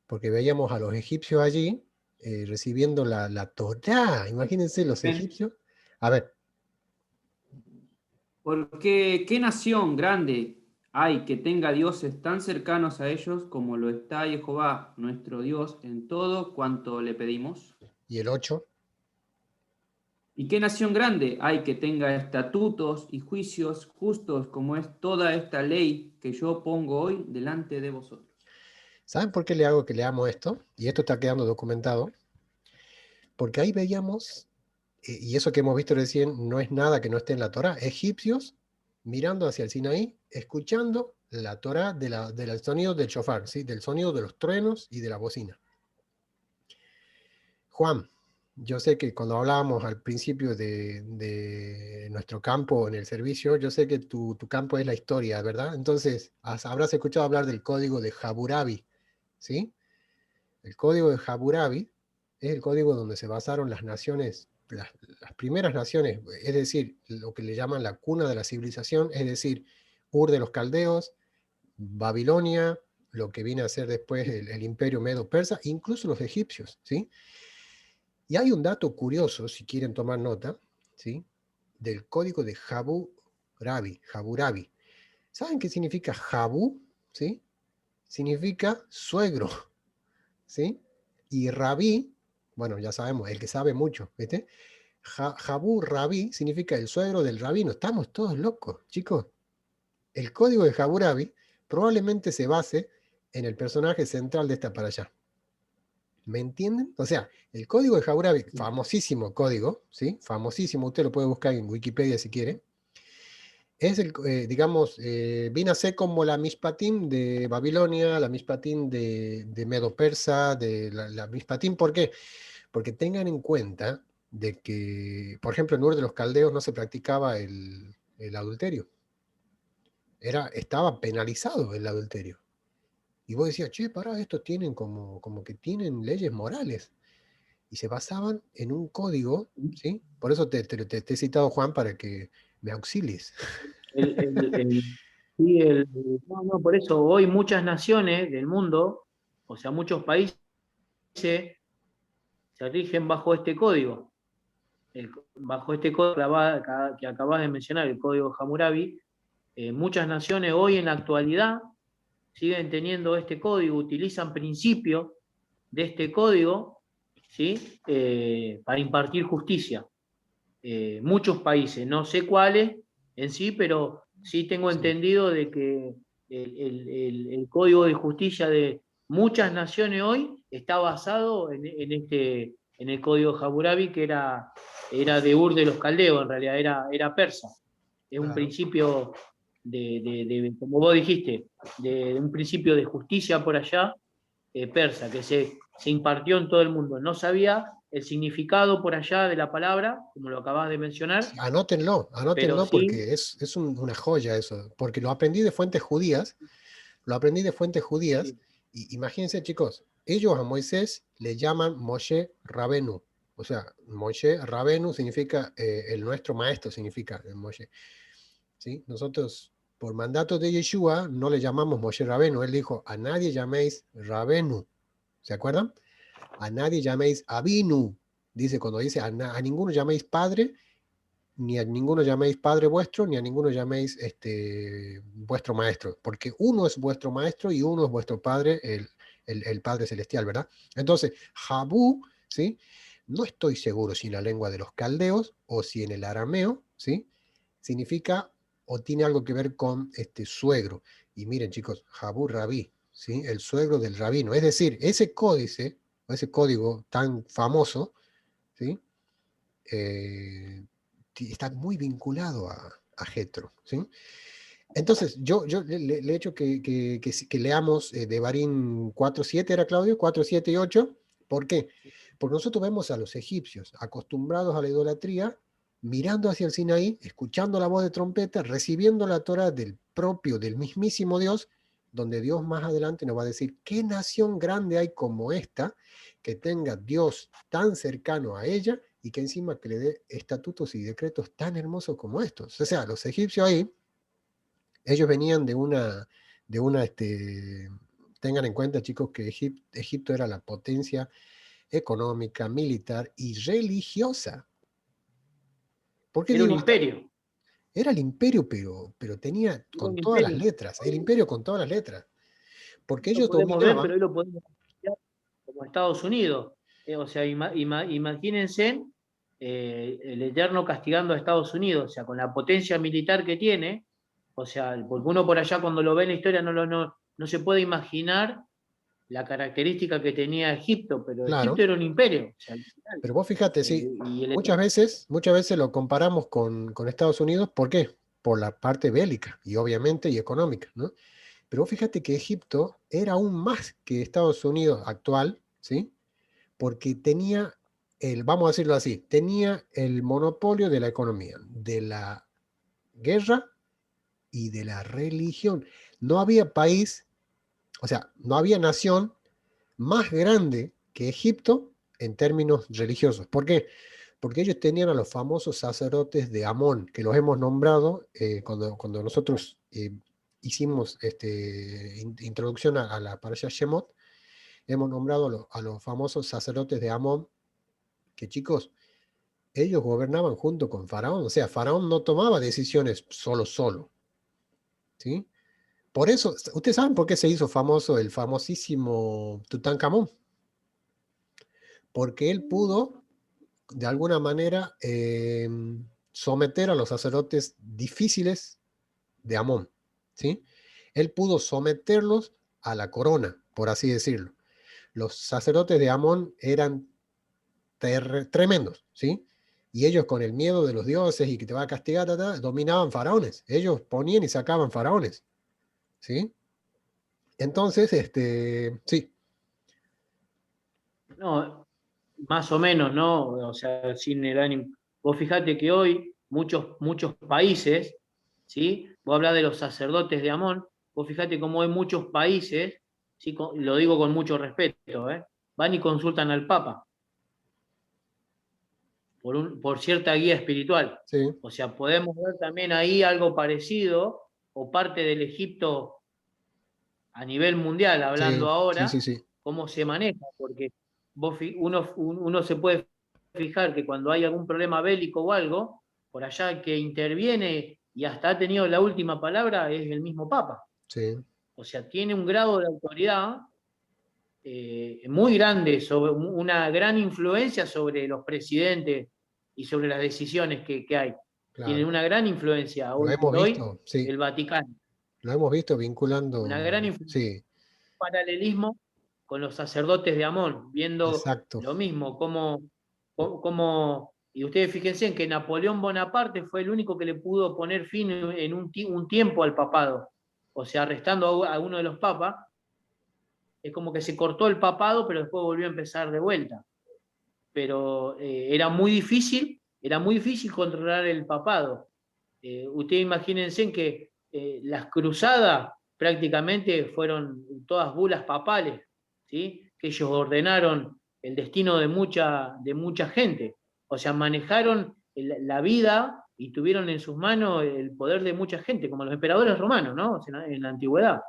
porque veíamos a los egipcios allí recibiendo la Torá. Imagínense los egipcios. A ver. Porque ¿qué nación grande hay que tenga dioses tan cercanos a ellos como lo está Jehová, nuestro Dios, en todo cuanto le pedimos? ¿Y el 8? ¿Y qué nación grande hay que tenga estatutos y juicios justos como es toda esta ley que yo pongo hoy delante de vosotros? ¿Saben por qué le hago que leamos esto? Y esto está quedando documentado. Porque ahí veíamos, y eso que hemos visto recién no es nada que no esté en la Torá, egipcios mirando hacia el Sinaí, escuchando la Torá del sonido del shofar, ¿sí? Del sonido de los truenos y de la bocina. Juan, yo sé que cuando hablábamos al principio de nuestro campo en el servicio, yo sé que tu campo es la historia, ¿verdad? Entonces, habrás escuchado hablar del código de Hammurabi, ¿sí? El código de Hammurabi es el código donde se basaron las naciones, las primeras naciones, es decir, lo que le llaman la cuna de la civilización, es decir, Ur de los Caldeos, Babilonia, lo que viene a ser después el imperio medo-persa, incluso los egipcios, ¿sí? Y hay un dato curioso, si quieren tomar nota, ¿sí? Del código de Hammurabi. ¿Saben qué significa Habu? ¿Sí? Significa suegro, ¿sí? Y Rabí, bueno, ya sabemos, el que sabe mucho, ¿viste? Jabú Rabí significa el suegro del rabino. Estamos todos locos, chicos. El código de Hammurabi probablemente se base en el personaje central de esta para allá. ¿Me entienden? O sea, el código de Hammurabi, famosísimo código, ¿sí? Famosísimo, usted lo puede buscar en Wikipedia si quiere. Es el, digamos, viene a ser como la Mishpatim de Babilonia, la Mishpatim de Medo-Persa, de la Mishpatim, ¿por qué? Porque tengan en cuenta de que, por ejemplo, en Ur de los Caldeos no se practicaba el adulterio. Estaba penalizado el adulterio. Y vos decías, che, pará, estos tienen como que tienen leyes morales. Y se basaban en un código, ¿sí? Por eso te he citado, Juan, para que me auxilies. El, el- el- sí, no, por eso hoy muchas naciones del mundo, o sea, muchos países se rigen bajo este código. Bajo este código que acabas de mencionar, el código Hammurabi, muchas naciones hoy en la actualidad siguen teniendo este código, utilizan principios de este código, ¿sí? Para impartir justicia. Muchos países, no sé cuáles en sí, pero sí tengo entendido de que el código de justicia de muchas naciones hoy está basado en el código Hammurabi, que era de Ur de los Caldeos, en realidad era persa. Es un Claro. principio como vos dijiste, de un principio de justicia por allá, persa, que se impartió en todo el mundo. No sabía el significado por allá de la palabra, como lo acabas de mencionar, Sí, anótenlo, pero anótenlo sí, porque es una joya eso, porque lo aprendí de fuentes judías, lo aprendí de fuentes judías, sí, y imagínense chicos, ellos a Moisés le llaman Moshe Rabenu, o sea, Moshe Rabenu significa, el nuestro maestro significa Moshe, ¿sí? Nosotros, por mandato de Yeshua, no le llamamos Moshe Rabenu, él dijo, a nadie llaméis Rabenu, ¿se acuerdan? A nadie llaméis Abinu, dice cuando dice a ninguno llaméis padre, ni a ninguno llaméis padre vuestro, ni a ninguno llaméis vuestro maestro, porque uno es vuestro maestro y uno es vuestro padre, el Padre Celestial, ¿verdad? Entonces, Jabú, ¿sí? No estoy seguro si en la lengua de los caldeos o si en el arameo, ¿sí? Significa o tiene algo que ver con suegro. Y miren, chicos, Jabú Rabí, ¿sí? El suegro del rabino. Es decir, ese códice, o ese código tan famoso, ¿sí? Eh, está muy vinculado a Jetro, ¿sí? Entonces, yo le he hecho que leamos Devarim 4.7, ¿era Claudio? 4.7 y 8. ¿Por qué? Porque nosotros vemos a los egipcios acostumbrados a la idolatría, mirando hacia el Sinaí, escuchando la voz de trompeta, recibiendo la Torah del mismísimo Dios, donde Dios más adelante nos va a decir, ¿qué nación grande hay como esta que tenga Dios tan cercano a ella y que encima que le dé estatutos y decretos tan hermosos como estos? O sea, los egipcios ahí, ellos venían de una tengan en cuenta, chicos, que Egipto era la potencia económica, militar y religiosa. ¿Por qué Era un digo esta? imperio. Era el imperio, pero tenía Era con un todas las imperio. letras, el imperio con todas las letras, porque No lo ellos podemos ver, pero dominaban, hoy lo podemos ver como Estados Unidos. O sea, imagínense el Eterno castigando a Estados Unidos, o sea, con la potencia militar que tiene, o sea, porque uno por allá cuando lo ve en la historia no se puede imaginar la característica que tenía Egipto, pero Egipto claro, era un imperio. O sea, literal. pero vos fíjate, sí, Y el muchas veces lo comparamos con Estados Unidos, ¿por qué? Por la parte bélica y obviamente y económica, ¿no? Pero vos fíjate que Egipto era aún más que Estados Unidos actual, ¿sí? Porque tenía vamos a decirlo así, tenía el monopolio de la economía, de la guerra y de la religión. No había país, o sea, no había nación más grande que Egipto en términos religiosos. ¿Por qué? Porque ellos tenían a los famosos sacerdotes de Amón, que los hemos nombrado cuando nosotros hicimos introducción a la Parashat Shemot, hemos nombrado a los famosos sacerdotes de Amón, que chicos, ellos gobernaban junto con Faraón, o sea, Faraón no tomaba decisiones solo, ¿sí? Por eso, ¿ustedes saben por qué se hizo famoso el famosísimo Tutankamón? Porque él pudo, de alguna manera, someter a los sacerdotes difíciles de Amón, ¿sí? Él pudo someterlos a la corona, por así decirlo. Los sacerdotes de Amón eran tremendos, ¿sí? Y ellos con el miedo de los dioses y que te va a castigar, dominaban faraones. Ellos ponían y sacaban faraones, ¿sí? Entonces, sí, No, más o menos, ¿no? O sea, sin el ánimo. Vos fijate que hoy muchos países, ¿sí? Vos hablás de los sacerdotes de Amón, vos fijate cómo hay muchos países, ¿sí? Lo digo con mucho respeto, ¿eh? Van y consultan al Papa por cierta guía espiritual. sí, O sea, podemos ver también ahí algo parecido, o parte del Egipto a nivel mundial, hablando sí, ahora, sí. cómo se maneja, porque uno se puede fijar que cuando hay algún problema bélico o algo, por allá que interviene y hasta ha tenido la última palabra es el mismo Papa. Sí, O sea, tiene un grado de autoridad muy grande, sobre una gran influencia sobre los presidentes y sobre las decisiones que hay. Tienen claro. una gran influencia Lo hoy hemos por hoy visto, sí, el Vaticano, lo hemos visto una gran vinculando, influencia. sí, Paralelismo con los sacerdotes de Amón, viendo exacto, lo mismo, y ustedes fíjense en que Napoleón Bonaparte fue el único que le pudo poner fin en un tiempo al papado, o sea, arrestando a uno de los papas, es como que se cortó el papado, pero después volvió a empezar de vuelta. Pero era muy difícil controlar el papado. Ustedes imagínense que las cruzadas prácticamente fueron todas bulas papales, ¿sí? Que ellos ordenaron el destino de mucha gente. O sea, manejaron la vida y tuvieron en sus manos el poder de mucha gente, como los emperadores romanos, ¿no? O sea, en la antigüedad.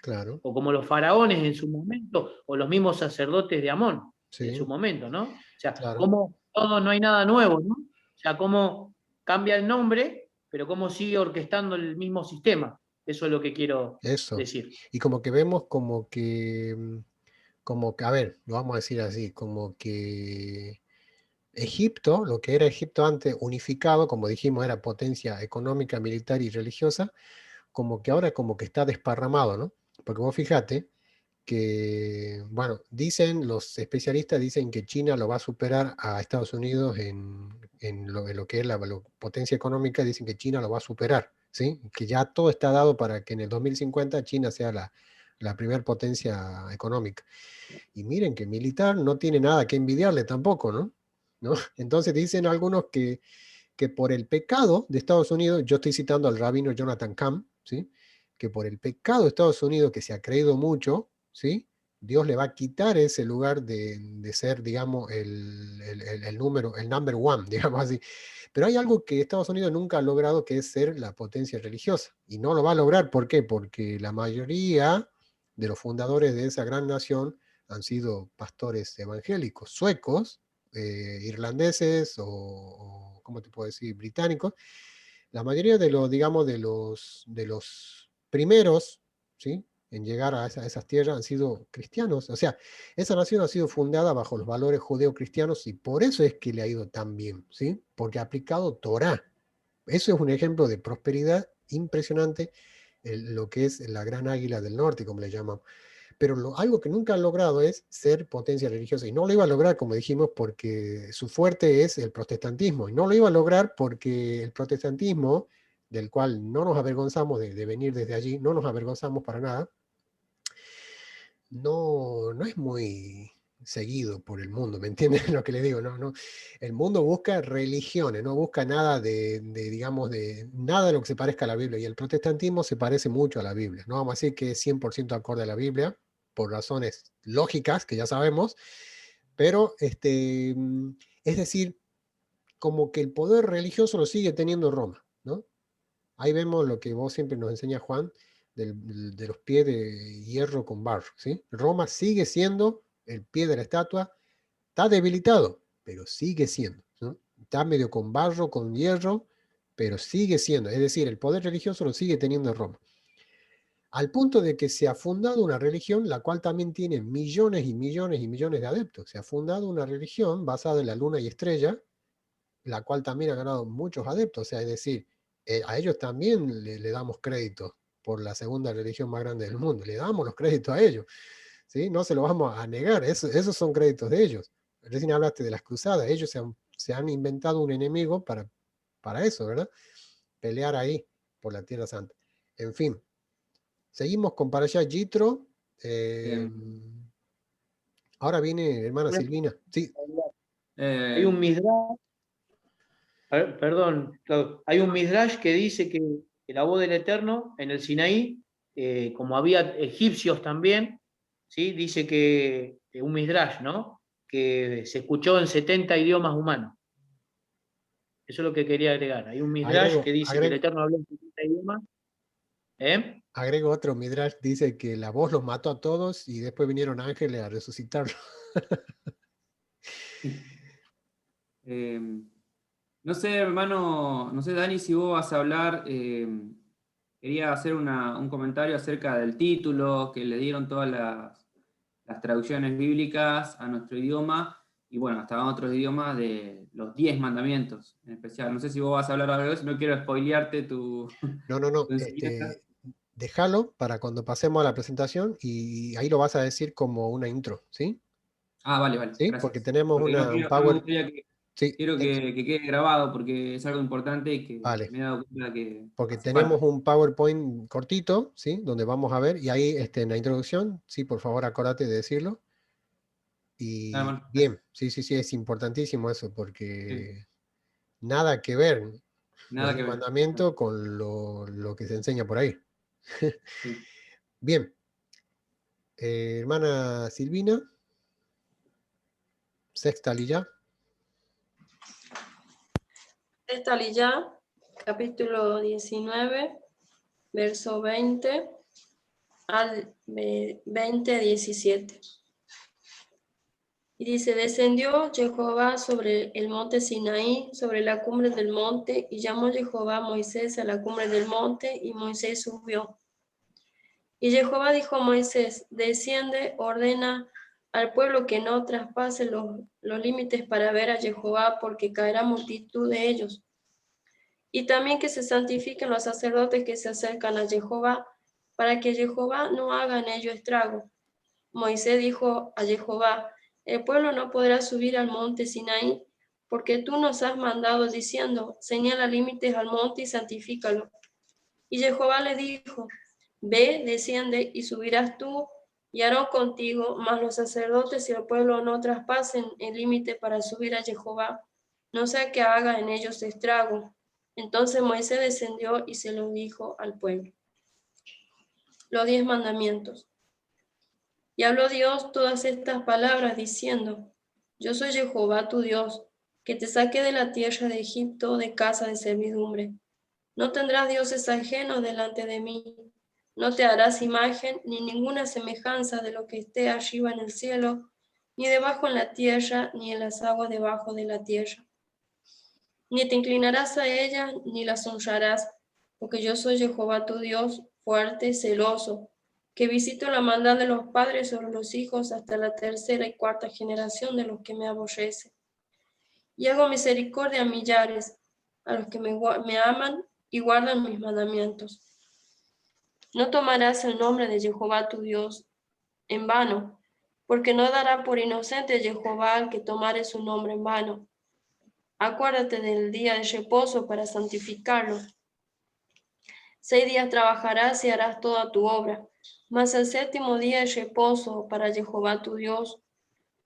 claro, O como los faraones en su momento, o los mismos sacerdotes de Amón en su sí, momento, ¿no? O sea, claro, como todo no hay nada nuevo, ¿no? O sea, cómo cambia el nombre, pero cómo sigue orquestando el mismo sistema. Eso es lo que quiero eso. decir. Y como que vemos como que, a ver, lo vamos a decir así, como que Egipto, lo que era Egipto antes unificado, como dijimos, era potencia económica, militar y religiosa, como que ahora como que está desparramado, ¿no? Porque vos fíjate que, bueno, los especialistas dicen que China lo va a superar a Estados Unidos en lo que es la potencia económica, dicen que China lo va a superar, ¿sí? Que ya todo está dado para que en el 2050 China sea la primera potencia económica. Y miren que militar no tiene nada que envidiarle tampoco, ¿no? ¿No? Entonces dicen algunos que por el pecado de Estados Unidos, yo estoy citando al rabino Jonathan Cahn, ¿sí? Que por el pecado de Estados Unidos, que se ha creído mucho, ¿sí? Dios le va a quitar ese lugar de ser, digamos, el número, el number one, digamos así. Pero hay algo que Estados Unidos nunca ha logrado, que es ser la potencia religiosa. Y no lo va a lograr, ¿por qué? Porque la mayoría de los fundadores de esa gran nación han sido pastores evangélicos, suecos, irlandeses o, ¿cómo te puedo decir?, británicos. La mayoría de los, digamos, de los primeros, ¿sí?, en llegar a esas tierras han sido cristianos. O sea, esa nación ha sido fundada bajo los valores judeocristianos y por eso es que le ha ido tan bien, ¿sí? Porque ha aplicado Torá. Eso es un ejemplo de prosperidad impresionante, lo que es la gran águila del norte, como le llamamos. Pero algo que nunca han logrado es ser potencia religiosa. Y no lo iba a lograr, como dijimos, porque su fuerte es el protestantismo. Y no lo iba a lograr porque el protestantismo, del cual no nos avergonzamos de venir desde allí, no nos avergonzamos para nada, no es muy seguido por el mundo, ¿me entienden lo que le digo? No, el mundo busca religiones, no busca nada digamos, de nada de lo que se parezca a la Biblia, y el protestantismo se parece mucho a la Biblia. No vamos a decir que es 100% acorde a la Biblia, por razones lógicas, que ya sabemos, pero es decir, como que el poder religioso lo sigue teniendo Roma, ¿no? Ahí vemos lo que vos siempre nos enseña Juan, de los pies de hierro con barro, ¿sí? Roma sigue siendo el pie de la estatua, está debilitado, pero sigue siendo, ¿no? Está medio con barro, con hierro, pero sigue siendo, es decir, el poder religioso lo sigue teniendo Roma. Al punto de que se ha fundado una religión, la cual también tiene millones y millones y millones de adeptos. Se ha fundado una religión basada en la luna y estrella, la cual también ha ganado muchos adeptos. O sea, es decir, a ellos también le damos crédito por la segunda religión más grande del mundo. Le damos los créditos a ellos, ¿sí? No se lo vamos a negar. Esos son créditos de ellos. Recién hablaste de las cruzadas. Ellos se han inventado un enemigo para eso, ¿verdad? Pelear ahí por la Tierra Santa. En fin. Seguimos con para allá Yitro. Ahora viene hermana Silvina. Sí. Hay un Midrash, perdón, Claudio, hay un Midrash que dice que la voz del Eterno en el Sinaí, como había egipcios también, ¿sí? Dice que un Midrash, ¿no? Que se escuchó en 70 idiomas humanos. Eso es lo que quería agregar. Hay un Midrash que dice que el Eterno habló en 70 idiomas. Agrego otro Midrash, dice que la voz los mató a todos y después vinieron ángeles a resucitarlo. No sé, hermano, no sé, Dani, si vos vas a hablar, quería hacer un comentario acerca del título, que le dieron todas las traducciones bíblicas a nuestro idioma, y bueno, hasta a otros idiomas de los 10 mandamientos en especial. No sé si vos vas a hablar algo de eso, no quiero spoilearte tu... No, tu enseñanza. Déjalo para cuando pasemos a la presentación y ahí lo vas a decir como una intro, ¿sí? Ah, vale, ¿Sí? gracias. Porque tenemos Porque un no me Power... gustaría que... Sí, Quiero que quede grabado porque es algo importante y que vale. me he dado cuenta que Porque hace tenemos falta. un PowerPoint cortito, ¿sí? Donde vamos a ver, y ahí en la introducción, sí, por favor, acordate de decirlo. Nada Y más, bien, sí, es importantísimo eso, porque sí, nada que ver los nada 10 que ver. mandamientos con lo que se enseña por ahí. Sí. Bien, hermana Silvina, sexta lilla. Sexta lilla, capítulo 19, verso 20 al 20-17. Y dice, descendió Jehová sobre el monte Sinaí, sobre la cumbre del monte, y llamó Jehová a Moisés a la cumbre del monte, y Moisés subió. Y Jehová dijo a Moisés, desciende, ordena al pueblo que no traspase los límites para ver a Jehová, porque caerá multitud de ellos. Y también que se santifiquen los sacerdotes que se acercan a Jehová, para que Jehová no haga en ello estrago. Moisés dijo a Jehová, el pueblo no podrá subir al monte Sinaí, porque tú nos has mandado diciendo, señala límites al monte y santifícalo. Y Jehová le dijo, ve, desciende y subirás tú y Aarón contigo, mas los sacerdotes y el pueblo no traspasen el límite para subir a Jehová, no sea que haga en ellos estrago. Entonces Moisés descendió y se lo dijo al pueblo. Los 10 mandamientos. Y habló Dios todas estas palabras diciendo, yo soy Jehová tu Dios, que te saqué de la tierra de Egipto de casa de servidumbre. No tendrás dioses ajenos delante de mí. No te harás imagen ni ninguna semejanza de lo que esté arriba en el cielo, ni debajo en la tierra, ni en las aguas debajo de la tierra. Ni te inclinarás a ellas, ni las honrarás, porque yo soy Jehová tu Dios, fuerte, celoso, que visito la maldad de los padres sobre los hijos hasta la tercera y cuarta generación de los que me aborrecen. Y hago misericordia a millares, a los que me aman y guardan mis mandamientos. No tomarás el nombre de Jehová tu Dios en vano, porque no dará por inocente Jehová al que tomare su nombre en vano. Acuérdate del día de reposo para santificarlo. 6 días trabajarás y harás toda tu obra, mas el séptimo día es reposo para Jehová tu Dios.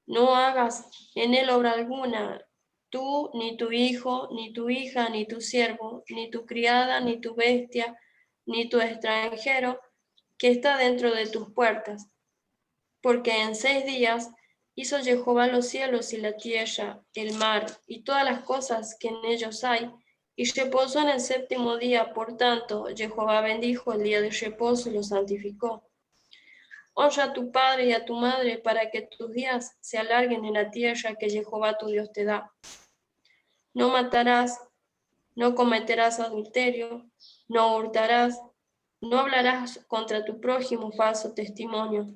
No hagas en él obra alguna, tú, ni tu hijo, ni tu hija, ni tu siervo, ni tu criada, ni tu bestia, ni tu extranjero, que está dentro de tus puertas. Porque en 6 días hizo Jehová los cielos y la tierra, el mar, y todas las cosas que en ellos hay, y reposó en el séptimo día. Por tanto, Jehová bendijo el día de reposo y lo santificó. Honra a tu padre y a tu madre, para que tus días se alarguen en la tierra que Jehová tu Dios te da. No matarás, no cometerás adulterio, no hurtarás, no hablarás contra tu prójimo falso testimonio.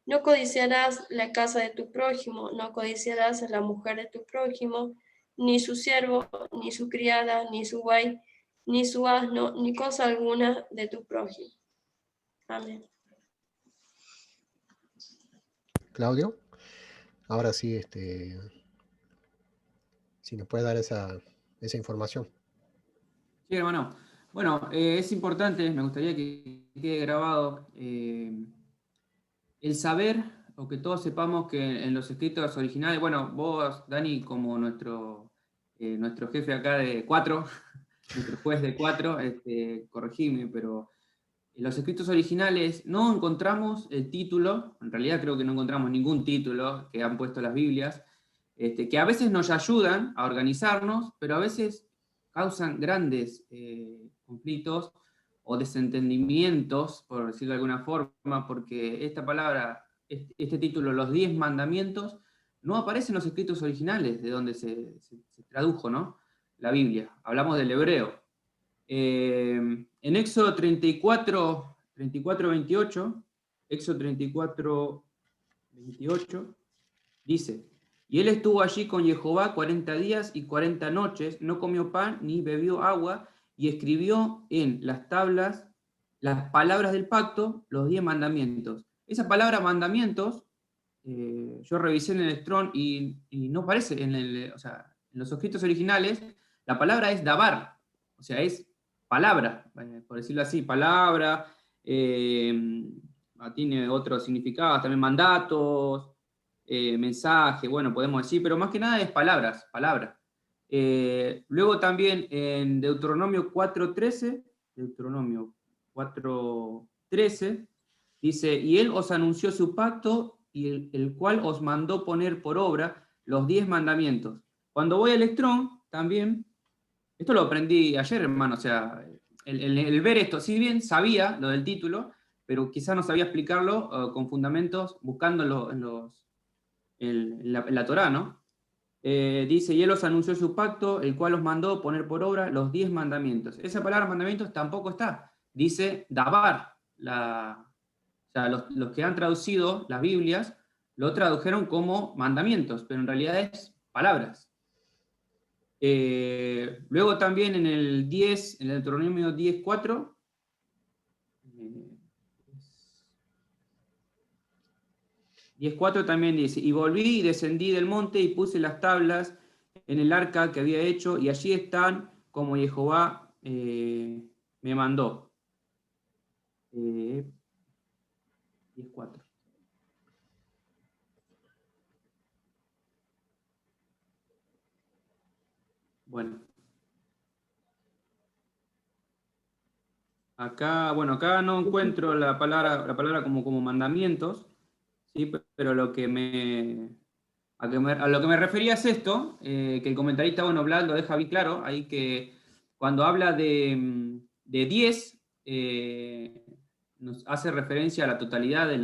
No codiciarás la casa de tu prójimo, no codiciarás a la mujer de tu prójimo, ni su siervo, ni su criada, ni su buey, ni su asno, ni cosa alguna de tu prójimo. Amén. Claudio, ahora sí, si nos puede dar esa información. Sí, hermano. Bueno, es importante, me gustaría que quede grabado el saber, o que todos sepamos que en los escritos originales, bueno, vos, Dani, como nuestro jefe acá de 4, nuestro juez de 4, corregime, pero en los escritos originales no encontramos el título, en realidad creo que no encontramos ningún título que han puesto las Biblias, que a veces nos ayudan a organizarnos, pero a veces causan grandes conflictos o desentendimientos, por decirlo de alguna forma, porque esta palabra, este título, los 10 mandamientos, no aparece en los escritos originales de donde se tradujo, ¿no?, la Biblia. Hablamos del hebreo. En Éxodo 34, 28, Éxodo 34, 28, dice: y él estuvo allí con Jehová 40 días y 40 noches, no comió pan ni bebió agua, y escribió en las tablas las palabras del pacto, los 10 mandamientos. Esa palabra mandamientos, yo revisé en el Strong y no aparece en los escritos originales. La palabra es dabar, o sea, es palabra, por decirlo así, palabra, tiene otros significados, también mandatos, mensaje, bueno, podemos decir, pero más que nada es palabras, palabra. Luego también en Deuteronomio 4.13, dice: y él os anunció su pacto, y el cual os mandó poner por obra los 10 mandamientos. Cuando voy al Strong, también, esto lo aprendí ayer, hermano, o sea, el ver esto, si bien sabía lo del título, pero quizás no sabía explicarlo con fundamentos, buscándolo en la Torá, ¿no? Dice: y él os anunció su pacto, el cual os mandó poner por obra los 10 mandamientos. Esa palabra mandamientos tampoco está. Dice dabar. O sea, los que han traducido las Biblias lo tradujeron como mandamientos, pero en realidad es palabras. Luego también en el Deuteronomio 10.4, 10.4 también dice: y volví y descendí del monte y puse las tablas en el arca que había hecho, y allí están como Jehová me mandó. 10.4. Bueno. Acá no encuentro la palabra como mandamientos, ¿sí? Pero a lo que me refería es esto, que el comentarista, bueno, Blas lo deja bien claro, ahí, que cuando habla de 10, nos hace referencia a la totalidad de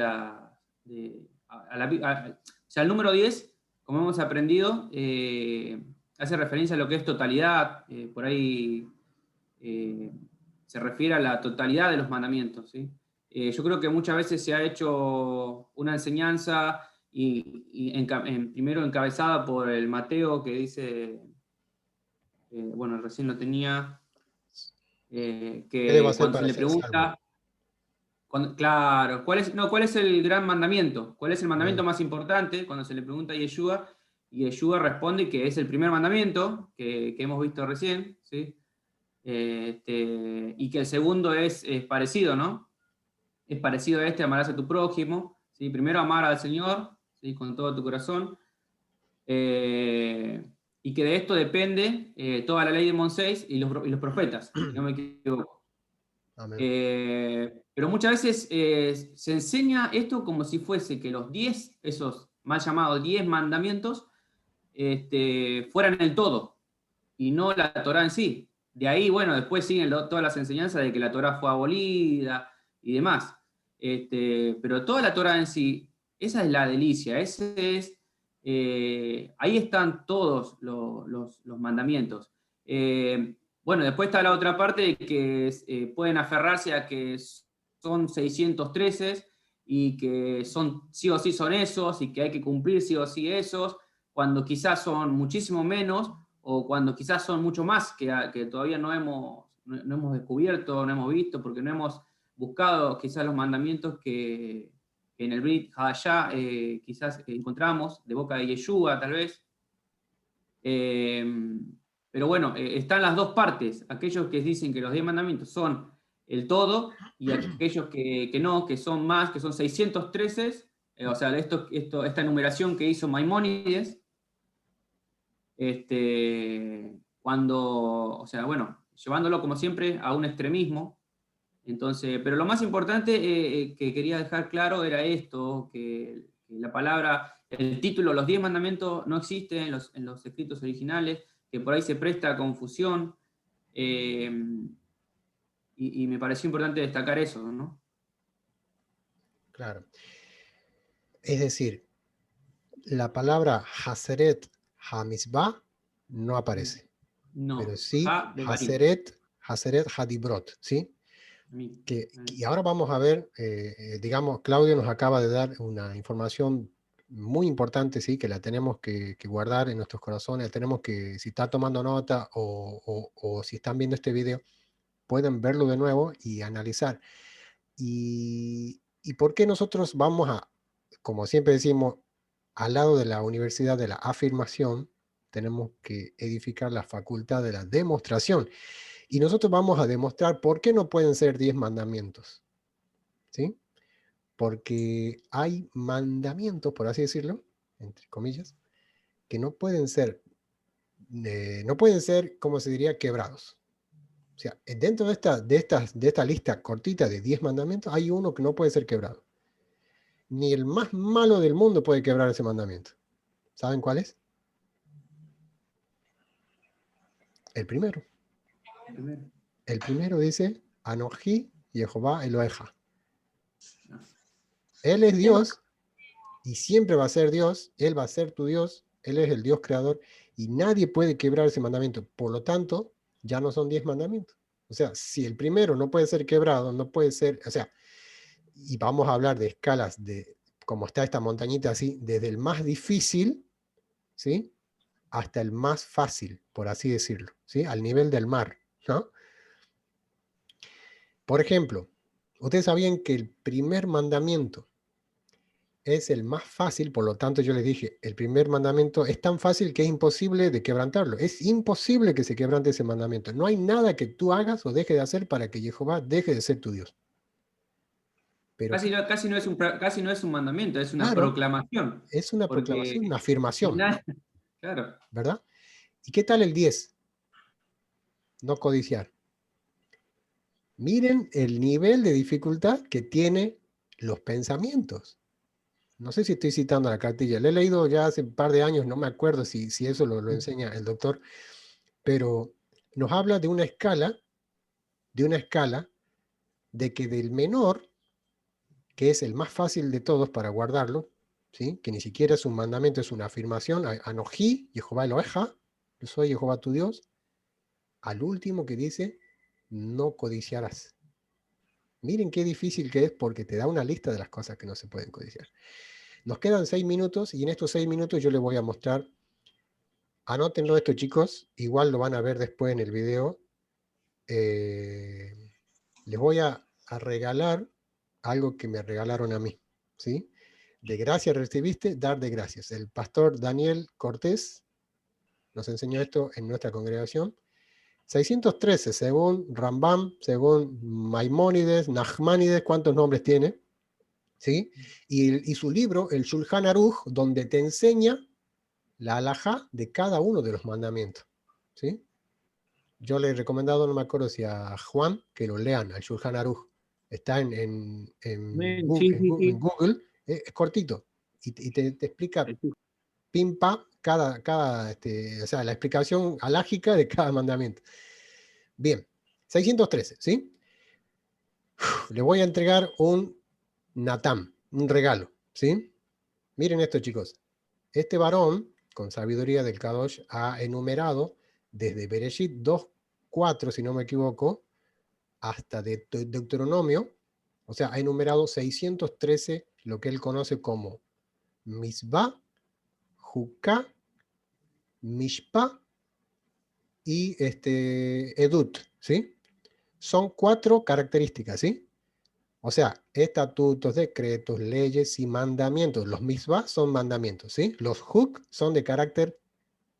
o sea, el número 10, como hemos aprendido, hace referencia a lo que es totalidad, por ahí se refiere a la totalidad de los mandamientos, ¿sí? Yo creo que muchas veces se ha hecho una enseñanza primero encabezada por el Mateo, que dice, bueno, recién lo tenía, ¿Qué debo que hacer cuando se para le ser salvo? pregunta, claro, ¿cuál es el gran mandamiento? ¿Cuál es el mandamiento más importante? Cuando se le pregunta a Yeshua, y Yeshua responde que es el primer mandamiento, que hemos visto recién, ¿sí? Y que el segundo es parecido, ¿no? Es parecido a este, amarás a tu prójimo, ¿sí? Primero amar al Señor, ¿sí? Con todo tu corazón, y que de esto depende toda la ley de Moisés y los profetas, si no me equivoco. Pero muchas veces se enseña esto como si fuese que los 10, esos mal llamados 10 mandamientos, fueran el todo, y no la Torá en sí. De ahí, bueno, después siguen todas las enseñanzas de que la Torá fue abolida y demás. Pero toda la Torá en sí, esa es la delicia, ahí están todos los mandamientos. Bueno, después está la otra parte de que pueden aferrarse a que son 613 y que sí o sí son esos y que hay que cumplir sí o sí esos, cuando quizás son muchísimo menos o cuando quizás son mucho más que todavía no hemos descubierto, no hemos visto, porque no hemos buscado quizás los mandamientos que en el Brit Hadashah quizás encontramos, de boca de Yeshua tal vez. Pero bueno, están las dos partes, aquellos que dicen que los 10 mandamientos son el todo y aquellos que no, que son más, que son 613, o sea, esta enumeración que hizo Maimónides, o sea, bueno, llevándolo como siempre a un extremismo. Entonces, pero lo más importante que quería dejar claro era esto, que la palabra, el título, los 10 mandamientos no existen en los escritos originales, que por ahí se presta a confusión, y me pareció importante destacar eso, ¿no? Claro. Es decir, la palabra Haseret HaMizbah no aparece. No. Pero sí Devarim. Haseret HaDibrot, ¿sí? Y ahora vamos a ver, digamos, Claudio nos acaba de dar una información muy importante, ¿sí? Que la tenemos que guardar en nuestros corazones, tenemos que, si está tomando nota o si están viendo este video, pueden verlo de nuevo y analizar. ¿Y por qué nosotros vamos a, como siempre decimos, al lado de la universidad de la afirmación, tenemos que edificar la facultad de la demostración? Y nosotros vamos a demostrar por qué no pueden ser 10 mandamientos. ¿Sí? Porque hay mandamientos, por así decirlo, entre comillas, que no pueden ser, como se diría, quebrados. O sea, dentro de esta lista cortita de 10 mandamientos, hay uno que no puede ser quebrado. Ni el más malo del mundo puede quebrar ese mandamiento. ¿Saben cuál es? El primero. El primero dice, Anoji Jehová Eloheja. Él es Dios y siempre va a ser Dios. Él va a ser tu Dios. Él es el Dios creador y nadie puede quebrar ese mandamiento. Por lo tanto, ya no son 10 mandamientos. O sea, si el primero no puede ser quebrado, no puede ser, o sea, y vamos a hablar de escalas de como está esta montañita así, desde el más difícil, ¿sí? Hasta el más fácil, por así decirlo, ¿sí? Al nivel del mar, ¿no? Por ejemplo, ustedes sabían que el primer mandamiento es el más fácil, por lo tanto yo les dije, el primer mandamiento es tan fácil que es imposible de quebrantarlo. Es imposible que se quebrante ese mandamiento. No hay nada que tú hagas o dejes de hacer para que Jehová deje de ser tu Dios. Pero casi no es un mandamiento, es una claro, proclamación. es una proclamación, una afirmación. Claro. ¿Verdad? ¿Y qué tal el 10? No codiciar. Miren el nivel de dificultad que tiene los pensamientos. No sé si estoy citando la cartilla. Le he leído ya hace un par de años, no me acuerdo si eso lo enseña el doctor, pero nos habla de una escala de que del menor que es el más fácil de todos para guardarlo, ¿sí? Que ni siquiera es un mandamiento, es una afirmación. Anojí, Jehová Eloheja, yo soy Jehová tu Dios. Al último que dice, no codiciarás. Miren qué difícil que es porque te da una lista de las cosas que no se pueden codiciar. Nos quedan 6 minutos y en estos 6 minutos yo les voy a mostrar. Anótenlo esto, chicos, igual lo van a ver después en el video. Les voy a regalar algo que me regalaron a mí, ¿sí? De gracia recibiste, dar de gracias. El pastor Daniel Cortés nos enseñó esto en nuestra congregación. 613, según Rambam, según Maimónides, Nachmanides, ¿cuántos nombres tiene? ¿Sí? Y su libro, el Shulchan Aruch, donde te enseña la halajá de cada uno de los mandamientos, ¿sí? Yo le he recomendado, no me acuerdo si a Juan, que lo lean, al Shulchan Aruch. Está en Google, es cortito, y te explica pimpa o sea, la explicación halágica de cada mandamiento. Bien, 613, ¿sí? Le voy a entregar un Natam, un regalo, ¿sí? Miren esto, chicos. Este varón, con sabiduría del Kadosh, ha enumerado desde Bereshit 2:4, si no me equivoco, hasta Deuteronomio, o sea, ha enumerado 613 lo que él conoce como Misbah, Juká, Mishpah y Edut, ¿sí? Son 4 características, ¿sí? O sea, estatutos, decretos, leyes y mandamientos. Los Misbah son mandamientos, ¿sí? Los Juk son de carácter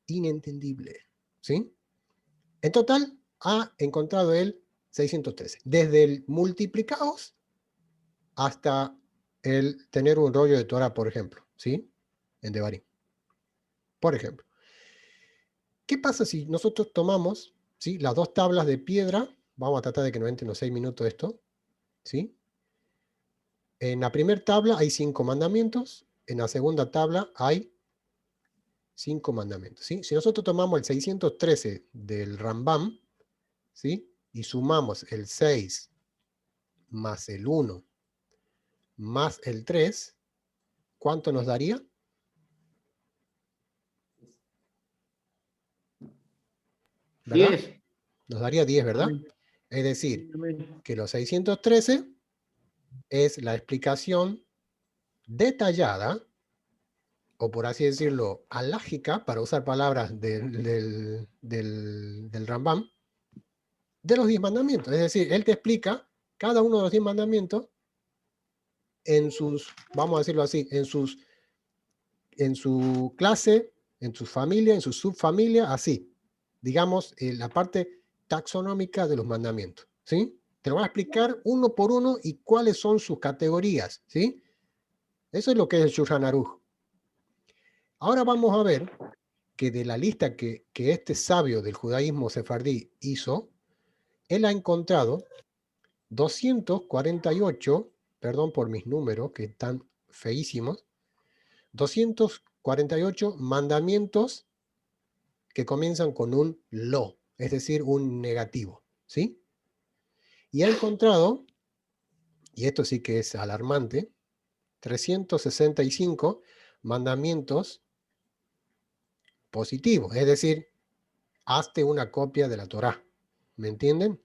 inentendible, ¿sí? En total ha encontrado él 613. Desde el multiplicados hasta el tener un rollo de Torah, por ejemplo, ¿sí? En Devarim. Por ejemplo. ¿Qué pasa si nosotros tomamos, ¿sí?, las 2 tablas de piedra? Vamos a tratar de que no entren los 6 minutos esto, ¿sí? En la primera tabla hay 5 mandamientos, en la segunda tabla hay 5 mandamientos, ¿sí? Si nosotros tomamos el 613 del Rambam, ¿sí?, y sumamos el 6 más el 1 más el 3, ¿cuánto nos daría? ¿Verdad? 10. Nos daría 10, ¿verdad? Es decir, que los 613 es la explicación detallada, o por así decirlo, alágica, para usar palabras del Rambam, de los 10 mandamientos. Es decir, él te explica cada uno de los 10 mandamientos en sus, vamos a decirlo así, en su clase, en su familia, en su subfamilia, así. Digamos, la parte taxonómica de los mandamientos, ¿sí? Te lo voy a explicar uno por uno y cuáles son sus categorías, ¿sí? Eso es lo que es el Shulchan Aruch. Ahora vamos a ver que de la lista que este sabio del judaísmo sefardí hizo, él ha encontrado 248, perdón por mis números que están feísimos, 248 mandamientos que comienzan con un lo, es decir, un negativo, ¿sí? Y ha encontrado, y esto sí que es alarmante, 365 mandamientos positivos, es decir, hazte una copia de la Torá, ¿me entienden?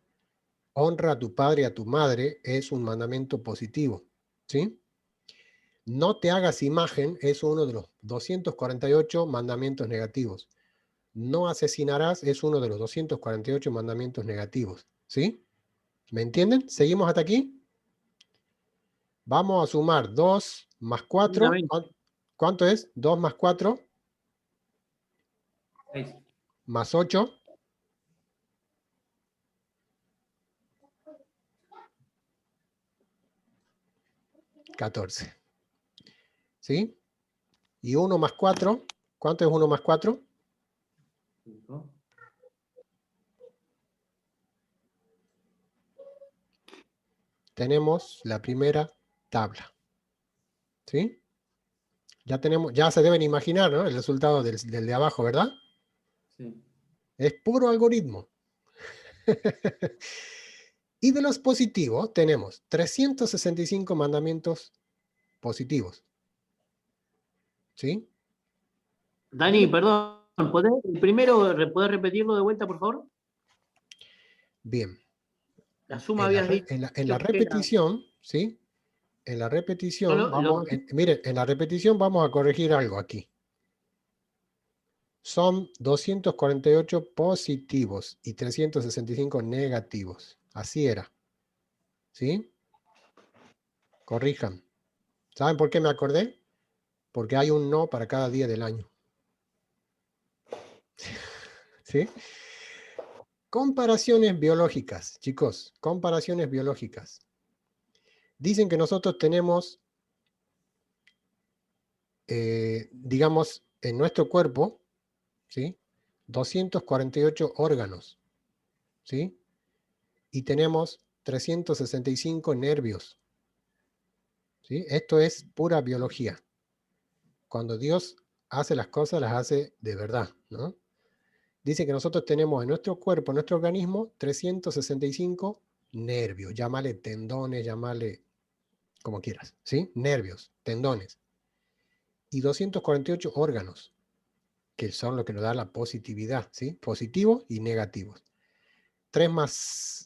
Honra a tu padre y a tu madre es un mandamiento positivo, ¿sí? No te hagas imagen es uno de los 248 mandamientos negativos. No asesinarás es uno de los 248 mandamientos negativos, ¿sí? ¿Me entienden? ¿Seguimos hasta aquí? Vamos a sumar 2 más 4. ¿Cuánto es? 2 más 4. 6. Más 8. 14. ¿Sí? Y 1 más 4. ¿Cuánto es 1 más 4? 5. Tenemos la primera tabla. ¿Sí? Ya tenemos, ya se deben imaginar, ¿no?, el resultado del de abajo, ¿verdad? Sí. Es puro algoritmo. Y de los positivos tenemos 365 mandamientos positivos. ¿Sí? Dani, perdón, ¿podés repetirlo de vuelta, por favor? Bien. La suma habías dicho En la que era- repetición, ¿sí? En la repetición, No, miren, en la repetición vamos a corregir algo aquí. Son 248 positivos y 365 negativos. Así era. ¿Sí? Corrijan. ¿Saben por qué me acordé? Porque hay un no para cada día del año. ¿Sí? Comparaciones biológicas, chicos. Comparaciones biológicas. Dicen que nosotros tenemos, digamos, en nuestro cuerpo, ¿sí? 248 órganos, ¿sí? Y tenemos 365 nervios, ¿sí? Esto es pura biología. Cuando Dios hace las cosas, las hace de verdad, ¿no? Dice que nosotros tenemos en nuestro cuerpo, en nuestro organismo, 365 nervios. Llámale tendones, llámale como quieras, ¿sí? Nervios, tendones. Y 248 órganos, que son lo que nos da la positividad, ¿sí? Positivos y negativos. 3 más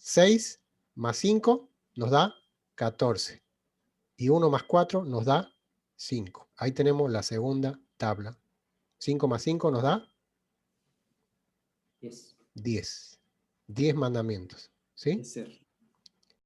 6 más 5 nos da 14. Y 1 más 4 nos da 5. Ahí tenemos la segunda tabla. 5 más 5 nos da 10. 10. 10 mandamientos. ¿Sí? Es ser.